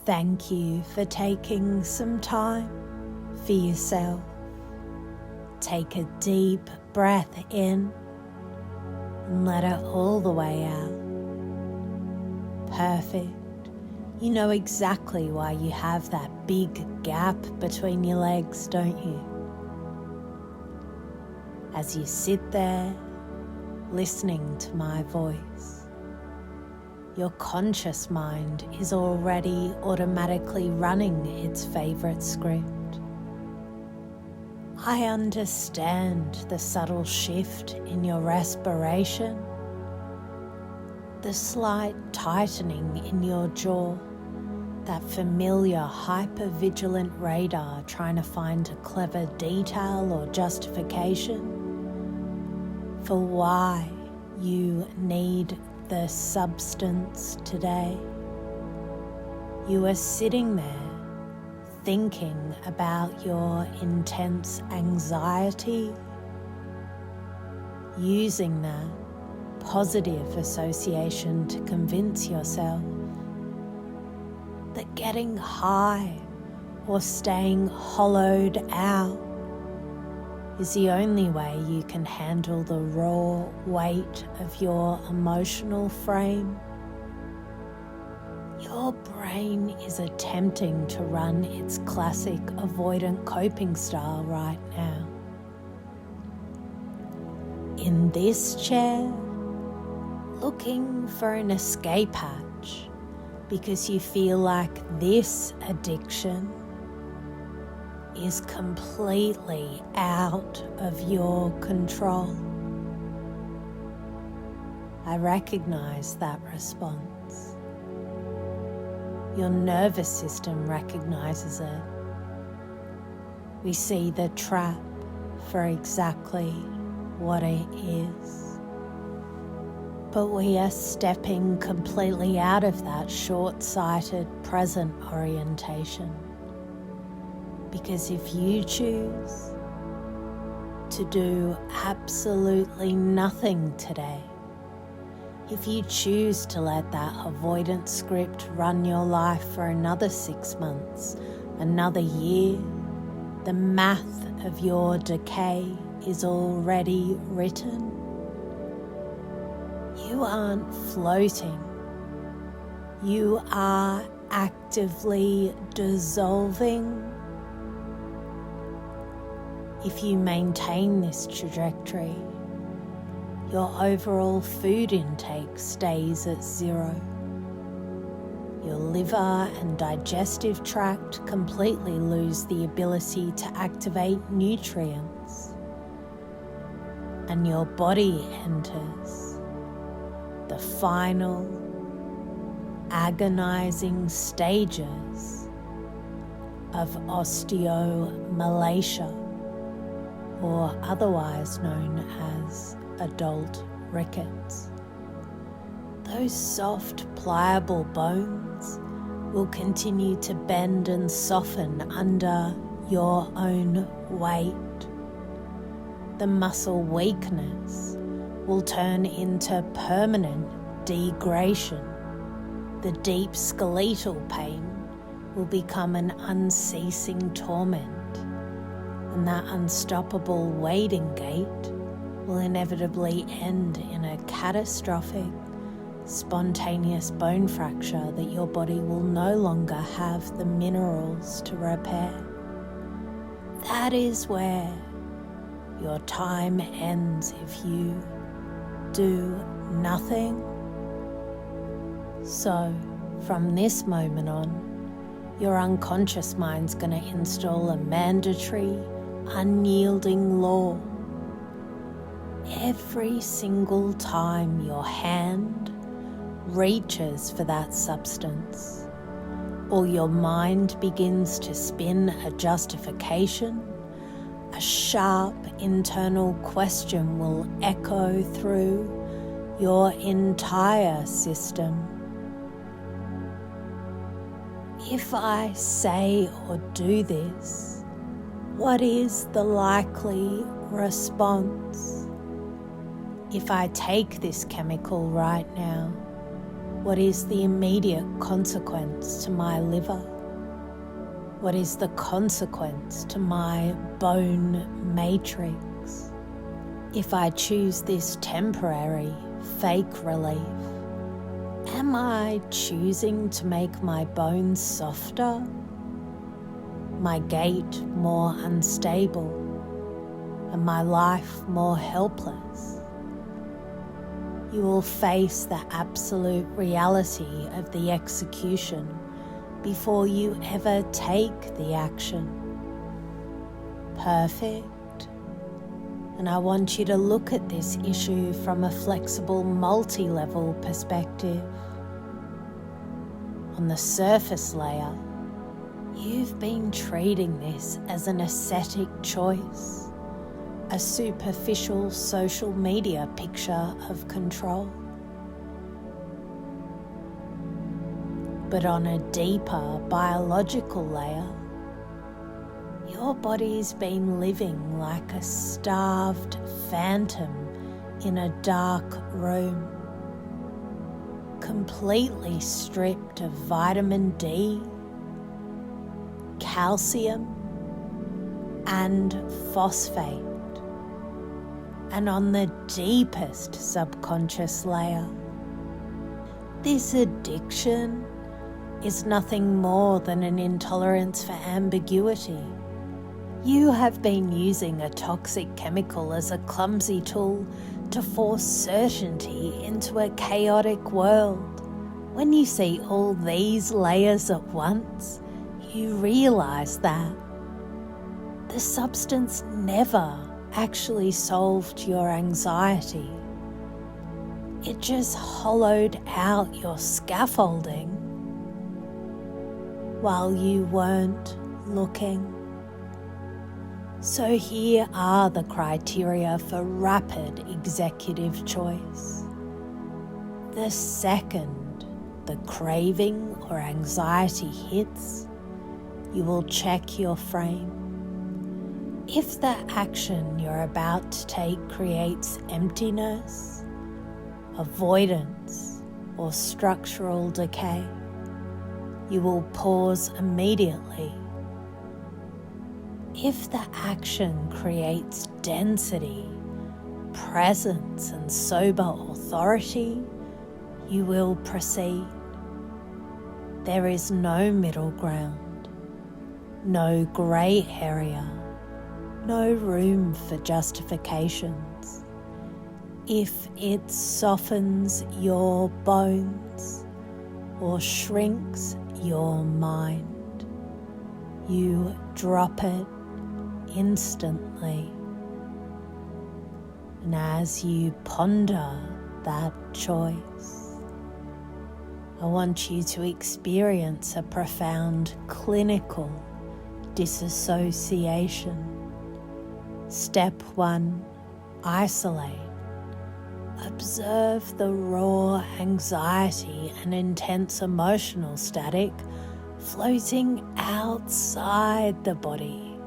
Thank you for taking some time for yourself. Take a deep breath in and let it all the way out. Perfect. You know exactly why you have that big gap between your legs, don't you? As you sit there, listening to my voice, your conscious mind is already automatically running its favorite script. I understand the subtle shift in your respiration, the slight tightening in your jaw, that familiar hyper-vigilant radar trying to find a clever detail or justification for why you need the substance today. You are sitting there thinking about your intense anxiety, using that positive association to convince yourself that getting high or staying hollowed out is the only way you can handle the raw weight of your emotional frame. Your brain is attempting to run its classic avoidant coping style right now. In this chair, looking for an escape hatch because you feel like this addiction is completely out of your control. I recognize that response. Your nervous system recognizes it. We see the trap for exactly what it is. But we are stepping completely out of that short-sighted present orientation. Because if you choose to do absolutely nothing today, if you choose to let that avoidant script run your life for another 6 months, another year, the math of your decay is already written. You aren't floating. You are actively dissolving. If you maintain this trajectory, your overall food intake stays at 0. Your liver and digestive tract completely lose the ability to activate nutrients, and your body enters the final agonizing stages of osteomalacia, or otherwise known as adult rickets. Those soft, pliable bones will continue to bend and soften under your own weight. The muscle weakness will turn into permanent degradation. The deep skeletal pain will become an unceasing torment, and that unstoppable wading gait will inevitably end in a catastrophic, spontaneous bone fracture that your body will no longer have the minerals to repair. That is where your time ends if you do nothing. So, from this moment on, your unconscious mind's going to install a mandatory, unyielding law. Every single time your hand reaches for that substance, or your mind begins to spin a justification, a sharp internal question will echo through your entire system. If I say or do this, what is the likely response? If I take this chemical right now, What is the immediate consequence to my liver? What is the consequence to my bone matrix? If I choose this temporary, fake relief, am I choosing to make my bones softer, my gait more unstable, and my life more helpless? You will face the absolute reality of the execution before you ever take the action. Perfect. And I want you to look at this issue from a flexible, multi-level perspective. On the surface layer, you've been treating this as an aesthetic choice, a superficial social media picture of control. But on a deeper biological layer, your body's been living like a starved phantom in a dark room, completely stripped of vitamin D, calcium, and phosphate. And on the deepest subconscious layer, this addiction is nothing more than an intolerance for ambiguity. You have been using a toxic chemical as a clumsy tool to force certainty into a chaotic world. When you see all these layers at once, you realize that the substance never actually solved your anxiety. It just hollowed out your scaffolding while you weren't looking. So here are the criteria for rapid executive choice. The second the craving or anxiety hits, you will check your frame. If the action you're about to take creates emptiness, avoidance, or structural decay, you will pause immediately. If the action creates density, presence, and sober authority, you will proceed. There is no middle ground, no grey area, no room for justifications. If it softens your bones or shrinks your mind, you drop it instantly. And as you ponder that choice, I want you to experience a profound clinical disassociation. Step 1, isolate. Observe the raw anxiety and intense emotional static floating outside the body,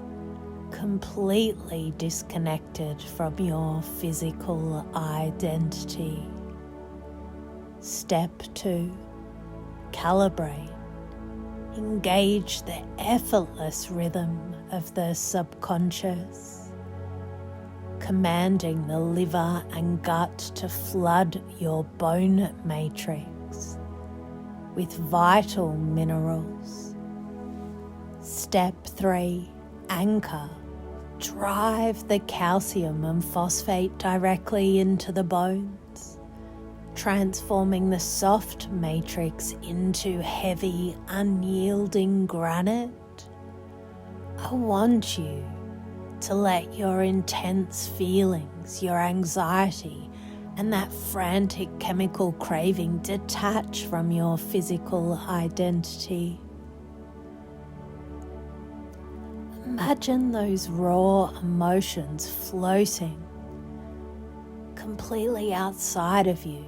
completely disconnected from your physical identity. Step 2, calibrate. Engage the effortless rhythm of the subconscious, commanding the liver and gut to flood your bone matrix with vital minerals. Step 3, anchor. Drive the calcium and phosphate directly into the bones, transforming the soft matrix into heavy, unyielding granite. I want you to let your intense feelings, your anxiety, and that frantic chemical craving detach from your physical identity. Imagine those raw emotions floating completely outside of you,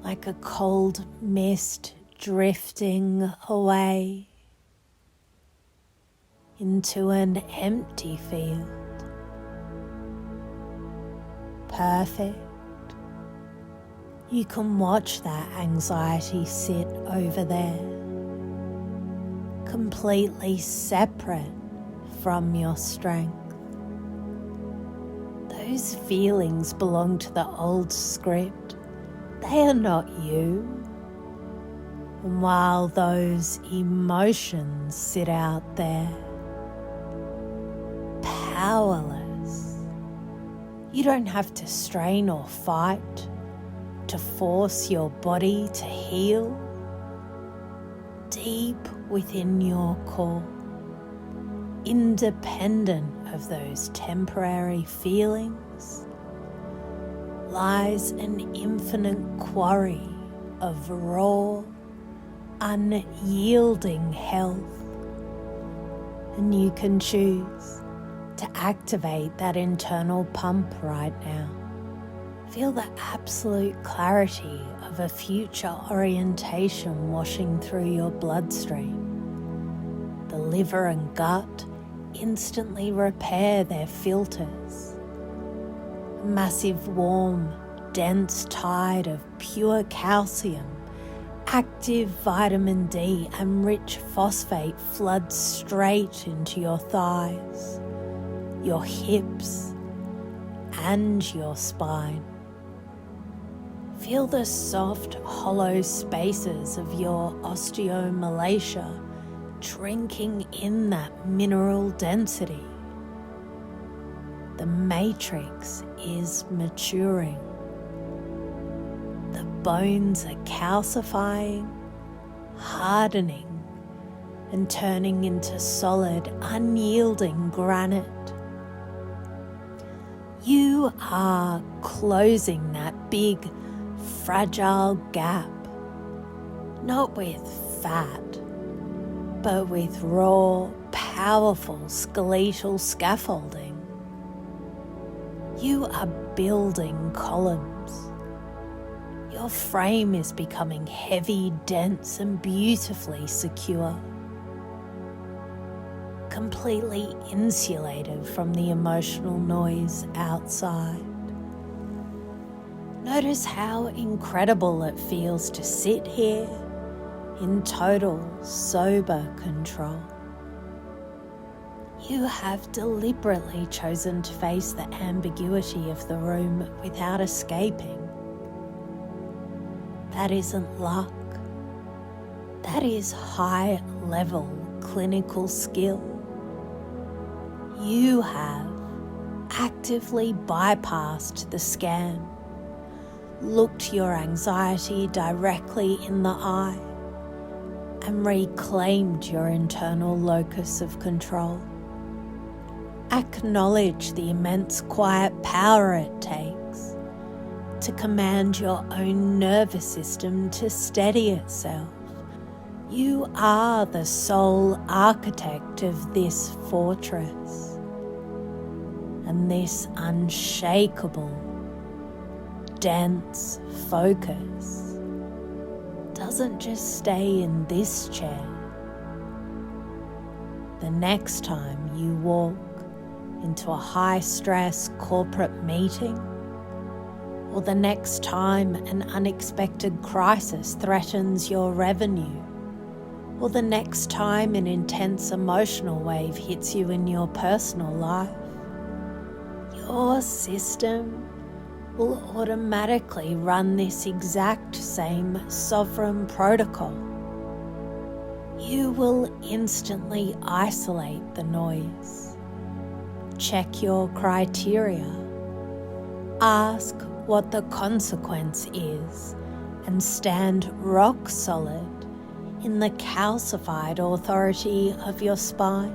like a cold mist drifting away into an empty field. Perfect. You can watch that anxiety sit over there, completely separate from your strength. Those feelings belong to the old script. They are not you. And while those emotions sit out there, powerless, you don't have to strain or fight to force your body to heal. Deep within your core, independent of those temporary feelings, lies an infinite quarry of raw, unyielding health. And you can choose to activate that internal pump right now. Feel the absolute clarity of a future orientation washing through your bloodstream. The liver and gut instantly repair their filters. A massive, warm, dense tide of pure calcium, active vitamin D and rich phosphate floods straight into your thighs, your hips, and your spine. Feel the soft, hollow spaces of your osteomalacia drinking in that mineral density. The matrix is maturing. The bones are calcifying, hardening, and turning into solid, unyielding granite. You are closing that big, fragile gap, not with fat, but with raw, powerful skeletal scaffolding. You are building columns. Your frame is becoming heavy, dense, and beautifully secure, completely insulated from the emotional noise outside. Notice how incredible it feels to sit here in total sober control. You have deliberately chosen to face the ambiguity of the room without escaping. That isn't luck. That is high-level clinical skill. You have actively bypassed the scan, looked your anxiety directly in the eye, and reclaimed your internal locus of control. Acknowledge the immense quiet power it takes to command your own nervous system to steady itself. You are the sole architect of this fortress, and this unshakable, dense focus doesn't just stay in this chair. The next time you walk into a high-stress corporate meeting, or the next time an unexpected crisis threatens your revenue, or the next time an intense emotional wave hits you in your personal life, your system will automatically run this exact same sovereign protocol. You will instantly isolate the noise. Check your criteria. Ask what the consequence is and stand rock solid in the calcified authority of your spine.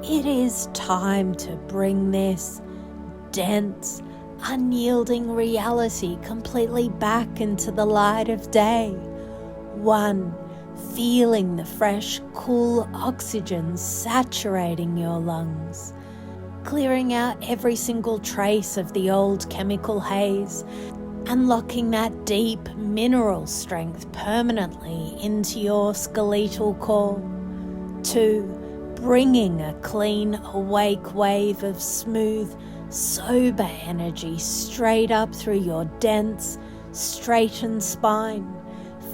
It is time to bring this dense, unyielding reality completely back into the light of day. One, feeling the fresh, cool oxygen saturating your lungs, clearing out every single trace of the old chemical haze, unlocking that deep mineral strength permanently into your skeletal core. 2, bringing a clean, awake wave of smooth, sober energy straight up through your dense, straightened spine,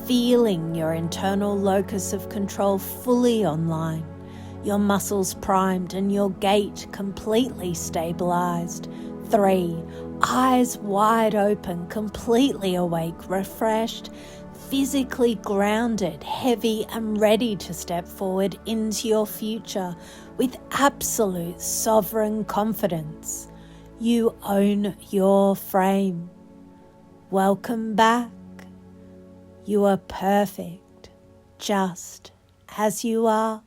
feeling your internal locus of control fully online, your muscles primed and your gait completely stabilized. 3, eyes wide open, completely awake, refreshed, physically grounded, heavy and ready to step forward into your future with absolute sovereign confidence. You own your frame. Welcome back. You are perfect, just as you are.